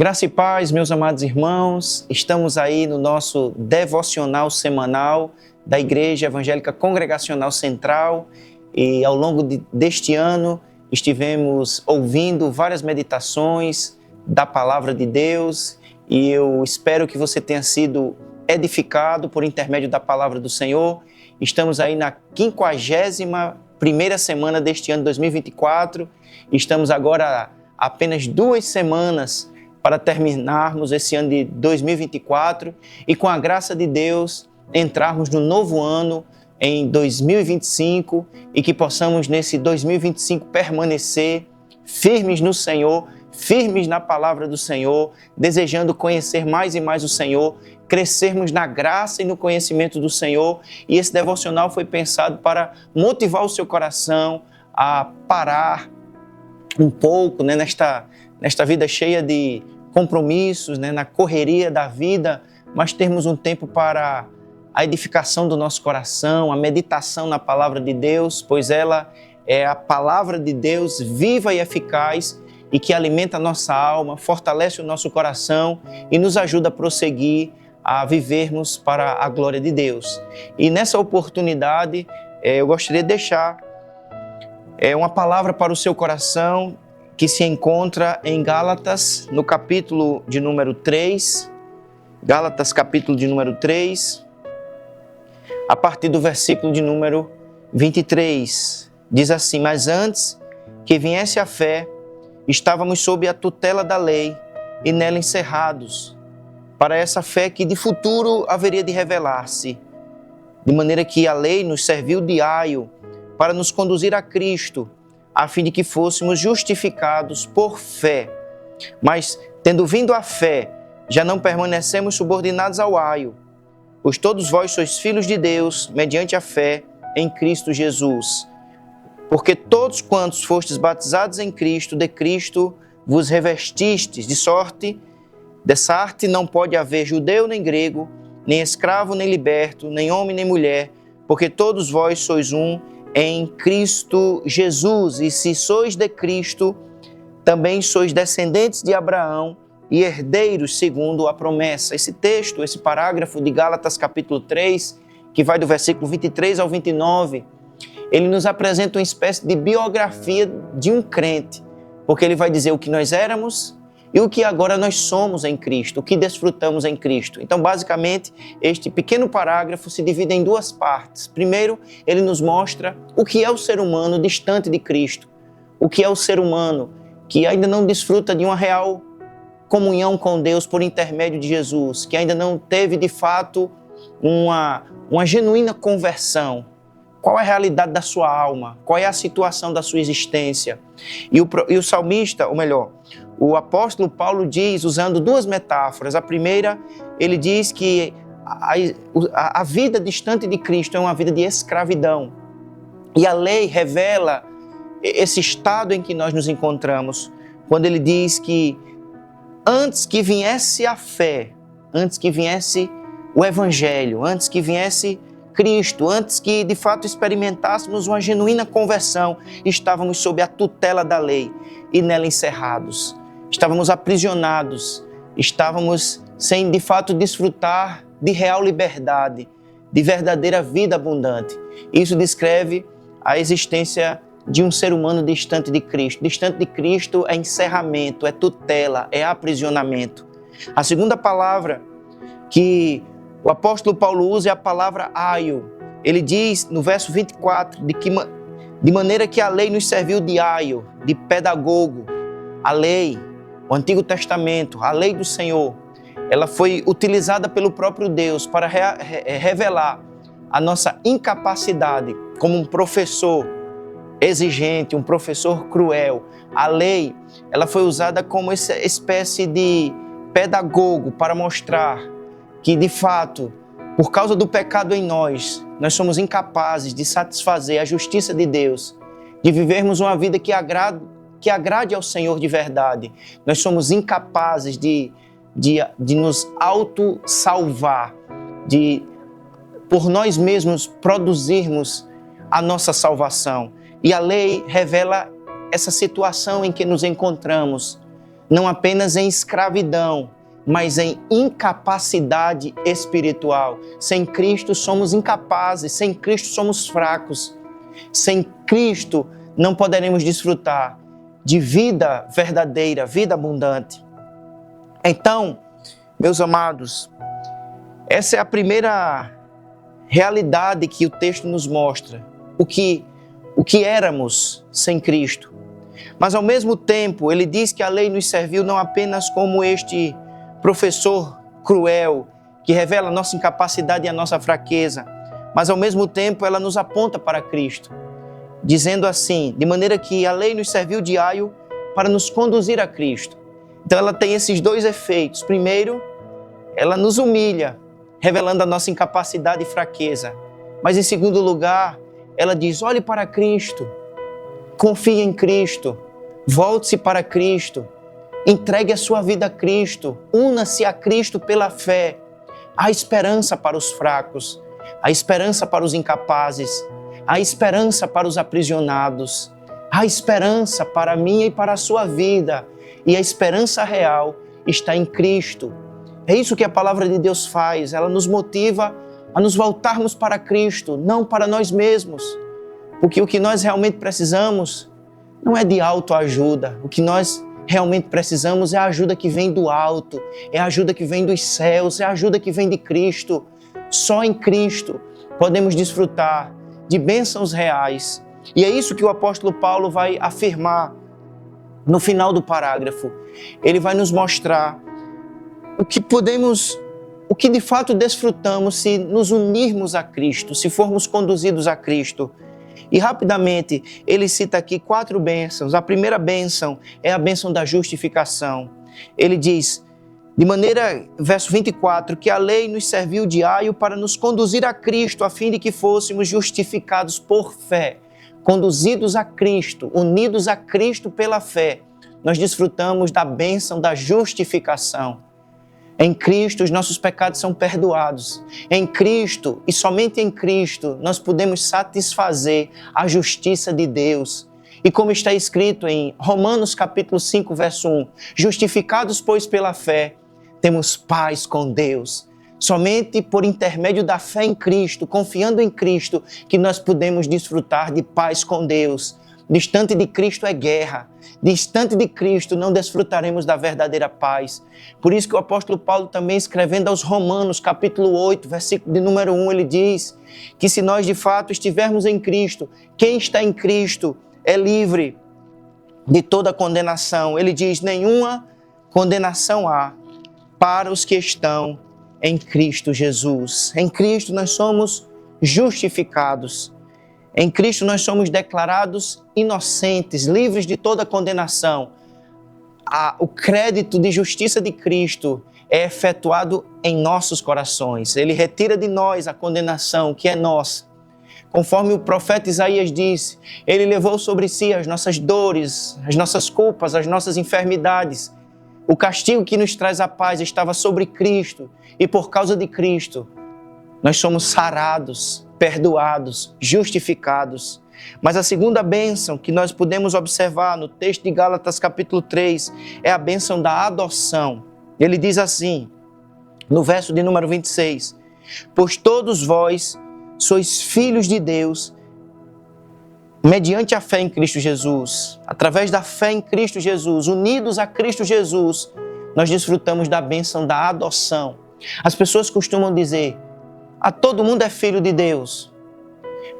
Graça e paz, meus amados irmãos, estamos aí no nosso devocional semanal da Igreja Evangélica Congregacional Central e ao longo deste ano estivemos ouvindo várias meditações da Palavra de Deus e eu espero que você tenha sido edificado por intermédio da Palavra do Senhor. Estamos aí na 51ª semana deste ano 2024, estamos agora há apenas 2 semanas para terminarmos esse ano de 2024 e, com a graça de Deus, entrarmos no novo ano, em 2025, e que possamos, nesse 2025, permanecer firmes no Senhor, firmes na palavra do Senhor, desejando conhecer mais e mais o Senhor, crescermos na graça e no conhecimento do Senhor. E esse devocional foi pensado para motivar o seu coração a parar um pouco, nesta vida cheia de compromissos, na correria da vida, mas termos um tempo para a edificação do nosso coração, a meditação na palavra de Deus, pois ela é a palavra de Deus viva e eficaz e que alimenta a nossa alma, fortalece o nosso coração e nos ajuda a prosseguir, a vivermos para a glória de Deus. E nessa oportunidade, eu gostaria de deixar uma palavra para o seu coração, que se encontra em Gálatas, no capítulo de número 3, Gálatas capítulo de número 3, a partir do versículo de número 23, diz assim: mas antes que viesse a fé, estávamos sob a tutela da lei e nela encerrados, para essa fé que de futuro haveria de revelar-se, de maneira que a lei nos serviu de aio para nos conduzir a Cristo, a fim de que fôssemos justificados por fé. Mas, tendo vindo a fé, já não permanecemos subordinados ao aio, pois todos vós sois filhos de Deus, mediante a fé em Cristo Jesus. Porque todos quantos fostes batizados em Cristo, de Cristo vos revestistes, de sorte, dessa arte não pode haver judeu nem grego, nem escravo nem liberto, nem homem nem mulher, porque todos vós sois um em Cristo Jesus, e se sois de Cristo, também sois descendentes de Abraão e herdeiros segundo a promessa. Esse texto, esse parágrafo de Gálatas capítulo 3, que vai do versículo 23 ao 29, ele nos apresenta uma espécie de biografia de um crente, porque ele vai dizer o que nós éramos e o que agora nós somos em Cristo, o que desfrutamos em Cristo. Então, basicamente, este pequeno parágrafo se divide em 2 partes. Primeiro, ele nos mostra o que é o ser humano distante de Cristo, o que é o ser humano que ainda não desfruta de uma real comunhão com Deus por intermédio de Jesus, que ainda não teve, de fato, uma genuína conversão. Qual é a realidade da sua alma? Qual é a situação da sua existência? E o salmista, ou melhor, o apóstolo Paulo diz, usando 2 metáforas. A primeira, ele diz que a vida distante de Cristo é uma vida de escravidão. E a lei revela esse estado em que nós nos encontramos, quando ele diz que antes que viesse a fé, antes que viesse o Evangelho, antes que viesse Cristo, antes que de fato experimentássemos uma genuína conversão, estávamos sob a tutela da lei e nela encerrados. Estávamos aprisionados, estávamos sem de fato desfrutar de real liberdade, de verdadeira vida abundante. Isso descreve a existência de um ser humano distante de Cristo. Distante de Cristo é encerramento, é tutela, é aprisionamento. A segunda palavra que o apóstolo Paulo usa é a palavra aio. Ele diz no verso 24, de maneira que a lei nos serviu de aio, de pedagogo. A lei, o Antigo Testamento, a lei do Senhor, ela foi utilizada pelo próprio Deus para revelar a nossa incapacidade como um professor exigente, um professor cruel. A lei, ela foi usada como essa espécie de pedagogo para mostrar que, de fato, por causa do pecado em nós somos incapazes de satisfazer a justiça de Deus, de vivermos uma vida que agrade ao Senhor de verdade. Nós somos incapazes de nos auto-salvar, de por nós mesmos produzirmos a nossa salvação. E a lei revela essa situação em que nos encontramos, não apenas em escravidão, mas em incapacidade espiritual. Sem Cristo somos incapazes, sem Cristo somos fracos. Sem Cristo não poderemos desfrutar de vida verdadeira, vida abundante. Então, meus amados, essa é a primeira realidade que o texto nos mostra, o que éramos sem Cristo. Mas ao mesmo tempo, ele diz que a lei nos serviu não apenas como este professor cruel que revela a nossa incapacidade e a nossa fraqueza, mas ao mesmo tempo ela nos aponta para Cristo, dizendo assim, de maneira que a lei nos serviu de aio para nos conduzir a Cristo. Então ela tem esses dois efeitos. Primeiro, ela nos humilha, revelando a nossa incapacidade e fraqueza. Mas em segundo lugar, ela diz, olhe para Cristo, confie em Cristo, volte-se para Cristo, entregue a sua vida a Cristo, una-se a Cristo pela fé. Há esperança para os fracos, há esperança para os incapazes, há esperança para os aprisionados, há esperança para a minha e para a sua vida. E a esperança real está em Cristo. É isso que a palavra de Deus faz, ela nos motiva a nos voltarmos para Cristo, não para nós mesmos. Porque o que nós realmente precisamos não é de autoajuda, o que nós realmente precisamos é a ajuda que vem do alto, é a ajuda que vem dos céus, é a ajuda que vem de Cristo. Só em Cristo podemos desfrutar de bênçãos reais. E é isso que o apóstolo Paulo vai afirmar no final do parágrafo. Ele vai nos mostrar o que de fato desfrutamos se nos unirmos a Cristo, se formos conduzidos a Cristo. E rapidamente, ele cita aqui 4 bênçãos. A primeira bênção é a bênção da justificação. Ele diz, verso 24, que a lei nos serviu de aio para nos conduzir a Cristo, a fim de que fôssemos justificados por fé. Conduzidos a Cristo, unidos a Cristo pela fé, nós desfrutamos da bênção da justificação. Em Cristo, os nossos pecados são perdoados. Em Cristo, e somente em Cristo, nós podemos satisfazer a justiça de Deus. E como está escrito em Romanos capítulo 5, verso 1, justificados, pois, pela fé, temos paz com Deus. Somente por intermédio da fé em Cristo, confiando em Cristo, que nós podemos desfrutar de paz com Deus. Distante de Cristo é guerra. Distante de Cristo não desfrutaremos da verdadeira paz. Por isso que o apóstolo Paulo também, escrevendo aos Romanos, capítulo 8, versículo de número 1, ele diz que se nós de fato estivermos em Cristo, quem está em Cristo é livre de toda condenação. Ele diz, nenhuma condenação há para os que estão em Cristo Jesus. Em Cristo nós somos justificados. Em Cristo nós somos declarados inocentes, livres de toda condenação. O crédito de justiça de Cristo é efetuado em nossos corações. Ele retira de nós a condenação que é nossa. Conforme o profeta Isaías disse, Ele levou sobre si as nossas dores, as nossas culpas, as nossas enfermidades. O castigo que nos traz a paz estava sobre Cristo e por causa de Cristo nós somos sarados, perdoados, justificados. Mas a segunda bênção que nós podemos observar no texto de Gálatas capítulo 3 é a bênção da adoção. Ele diz assim, no verso de número 26, pois todos vós sois filhos de Deus, mediante a fé em Cristo Jesus. Através da fé em Cristo Jesus, unidos a Cristo Jesus, nós desfrutamos da bênção da adoção. As pessoas costumam dizer, todo mundo é filho de Deus.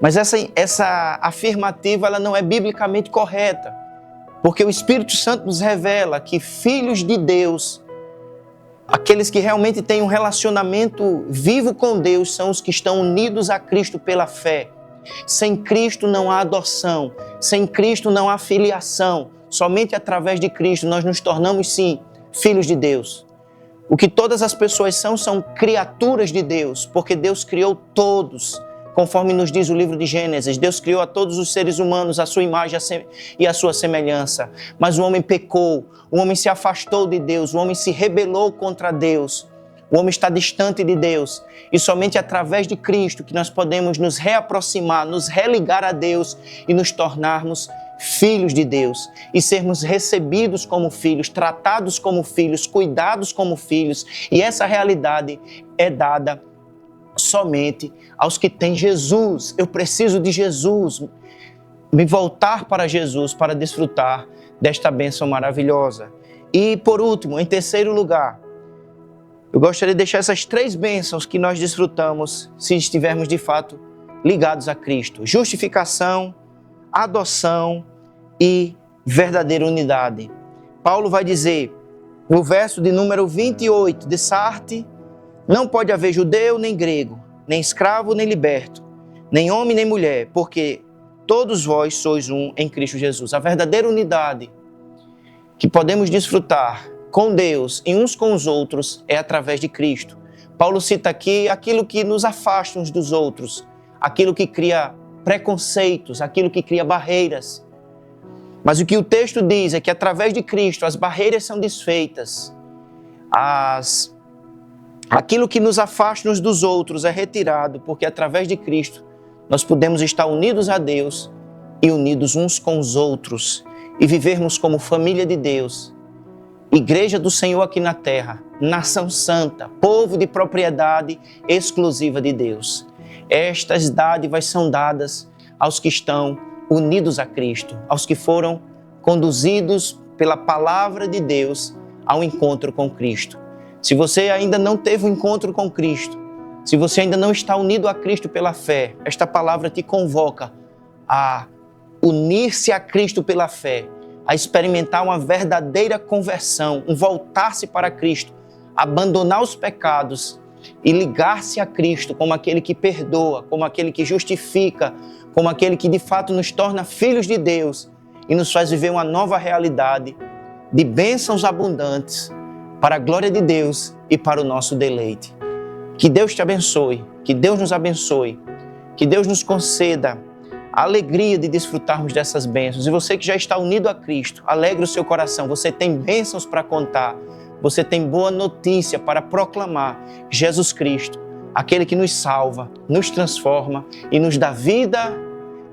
Mas essa afirmativa ela não é biblicamente correta, porque o Espírito Santo nos revela que filhos de Deus, aqueles que realmente têm um relacionamento vivo com Deus, são os que estão unidos a Cristo pela fé. Sem Cristo não há adoção, sem Cristo não há filiação. Somente através de Cristo nós nos tornamos, sim, filhos de Deus. O que todas as pessoas são criaturas de Deus, porque Deus criou todos, conforme nos diz o livro de Gênesis. Deus criou a todos os seres humanos, a sua imagem e a sua semelhança. Mas o homem pecou, o homem se afastou de Deus, o homem se rebelou contra Deus. O homem está distante de Deus. E somente através de Cristo que nós podemos nos reaproximar, nos religar a Deus e nos tornarmos filhos de Deus e sermos recebidos como filhos, tratados como filhos, cuidados como filhos. E essa realidade é dada somente aos que têm Jesus. Eu preciso de Jesus, me voltar para Jesus para desfrutar desta bênção maravilhosa. E por último, em terceiro lugar, eu gostaria de deixar essas 3 bênçãos que nós desfrutamos se estivermos de fato ligados a Cristo: justificação, adoção e verdadeira unidade. Paulo vai dizer, no verso de número 28 de Sarte: não pode haver judeu nem grego, nem escravo nem liberto, nem homem nem mulher, porque todos vós sois um em Cristo Jesus. A verdadeira unidade que podemos desfrutar com Deus e uns com os outros é através de Cristo. Paulo cita aqui aquilo que nos afasta uns dos outros, aquilo que cria preconceitos, aquilo que cria barreiras. Mas o que o texto diz é que através de Cristo as barreiras são desfeitas, aquilo que nos afasta uns dos outros é retirado, porque através de Cristo nós podemos estar unidos a Deus e unidos uns com os outros e vivermos como família de Deus, Igreja do Senhor aqui na terra, nação santa, povo de propriedade exclusiva de Deus. Estas dádivas são dadas aos que estão unidos a Cristo, aos que foram conduzidos pela palavra de Deus ao encontro com Cristo. Se você ainda não teve um encontro com Cristo, se você ainda não está unido a Cristo pela fé, esta palavra te convoca a unir-se a Cristo pela fé, a experimentar uma verdadeira conversão, um voltar-se para Cristo, abandonar os pecados e ligar-se a Cristo como aquele que perdoa, como aquele que justifica, como aquele que de fato nos torna filhos de Deus e nos faz viver uma nova realidade de bênçãos abundantes para a glória de Deus e para o nosso deleite. Que Deus te abençoe, que Deus nos abençoe, que Deus nos conceda a alegria de desfrutarmos dessas bênçãos. E você que já está unido a Cristo, alegre o seu coração, você tem bênçãos para contar, você tem boa notícia para proclamar: Jesus Cristo, aquele que nos salva, nos transforma e nos dá vida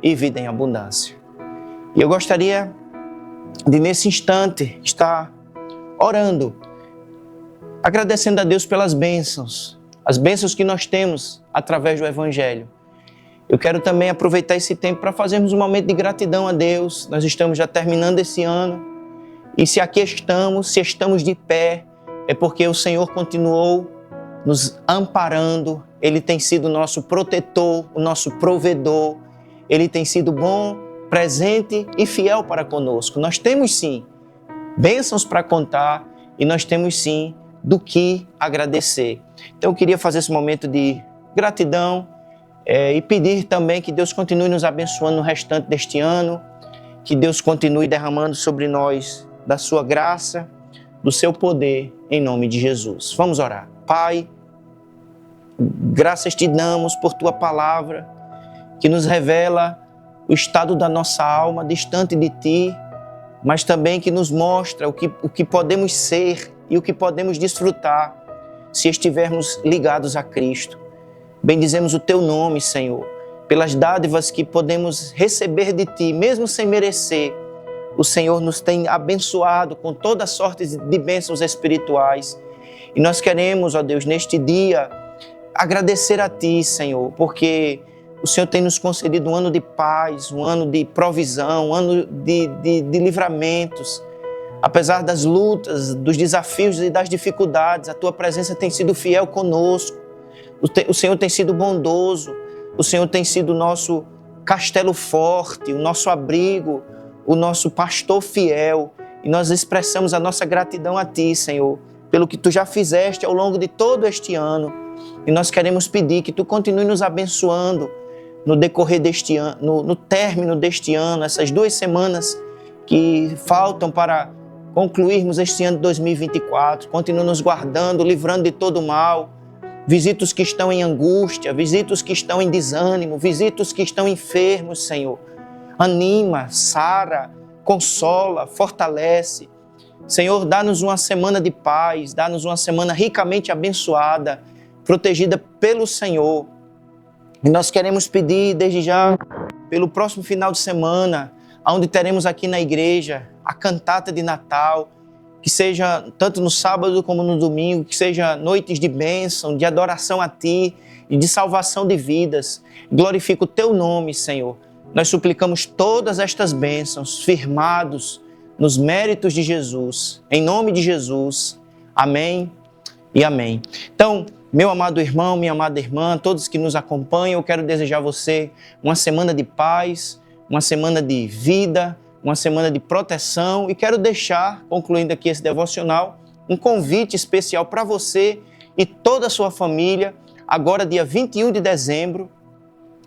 e vida em abundância. E eu gostaria de, nesse instante, estar orando, agradecendo a Deus pelas bênçãos, as bênçãos que nós temos através do Evangelho. Eu quero também aproveitar esse tempo para fazermos um momento de gratidão a Deus. Nós estamos já terminando esse ano e se aqui estamos, se estamos de pé, é porque o Senhor continuou nos amparando. Ele tem sido o nosso protetor, o nosso provedor. Ele tem sido bom, presente e fiel para conosco. Nós temos sim bênçãos para contar e nós temos sim do que agradecer. Então eu queria fazer esse momento de gratidão e pedir também que Deus continue nos abençoando no restante deste ano, que Deus continue derramando sobre nós da sua graça, do seu poder, em nome de Jesus. Vamos orar. Pai, graças te damos por tua palavra, que nos revela o estado da nossa alma distante de ti, mas também que nos mostra o que podemos ser e o que podemos desfrutar se estivermos ligados a Cristo. Bendizemos o teu nome, Senhor, pelas dádivas que podemos receber de ti, mesmo sem merecer. O Senhor nos tem abençoado com toda sorte de bênçãos espirituais. E nós queremos, ó Deus, neste dia, agradecer a ti, Senhor, porque o Senhor tem nos concedido um ano de paz, um ano de provisão, um ano de livramentos. Apesar das lutas, dos desafios e das dificuldades, a tua presença tem sido fiel conosco. O Senhor tem sido bondoso, o Senhor tem sido o nosso castelo forte, o nosso abrigo, o nosso pastor fiel. E nós expressamos a nossa gratidão a ti, Senhor, pelo que tu já fizeste ao longo de todo este ano. E nós queremos pedir que tu continue nos abençoando no decorrer deste ano, no término deste ano, essas 2 semanas que faltam para concluirmos este ano de 2024. Continue nos guardando, livrando de todo mal. Visita os que estão em angústia, visita os que estão em desânimo, visita os que estão enfermos, Senhor. Anima, sara, consola, fortalece. Senhor, dá-nos uma semana de paz, dá-nos uma semana ricamente abençoada, protegida pelo Senhor. E nós queremos pedir desde já, pelo próximo final de semana, onde teremos aqui na igreja a cantata de Natal, que seja tanto no sábado como no domingo, que seja noites de bênção, de adoração a Ti e de salvação de vidas. Glorifica o Teu nome, Senhor. Nós suplicamos todas estas bênçãos, firmados nos méritos de Jesus. Em nome de Jesus. Amém e amém. Então, meu amado irmão, minha amada irmã, todos que nos acompanham, eu quero desejar a você uma semana de paz, uma semana de vida, uma semana de proteção, e quero deixar, concluindo aqui esse devocional, um convite especial para você e toda a sua família, agora dia 21 de dezembro,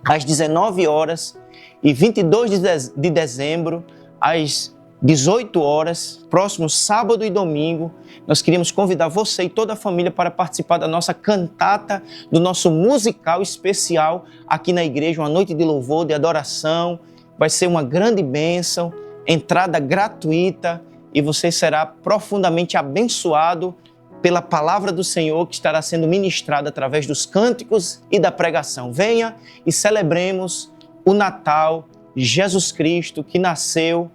às 19 horas, e 22 de dezembro, às 18 horas, próximo sábado e domingo, nós queríamos convidar você e toda a família para participar da nossa cantata, do nosso musical especial aqui na igreja, uma noite de louvor, de adoração. Vai ser uma grande bênção, entrada gratuita, e você será profundamente abençoado pela palavra do Senhor que estará sendo ministrada através dos cânticos e da pregação. Venha e celebremos o Natal, Jesus Cristo que nasceu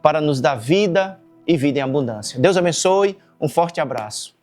para nos dar vida e vida em abundância. Deus abençoe, um forte abraço.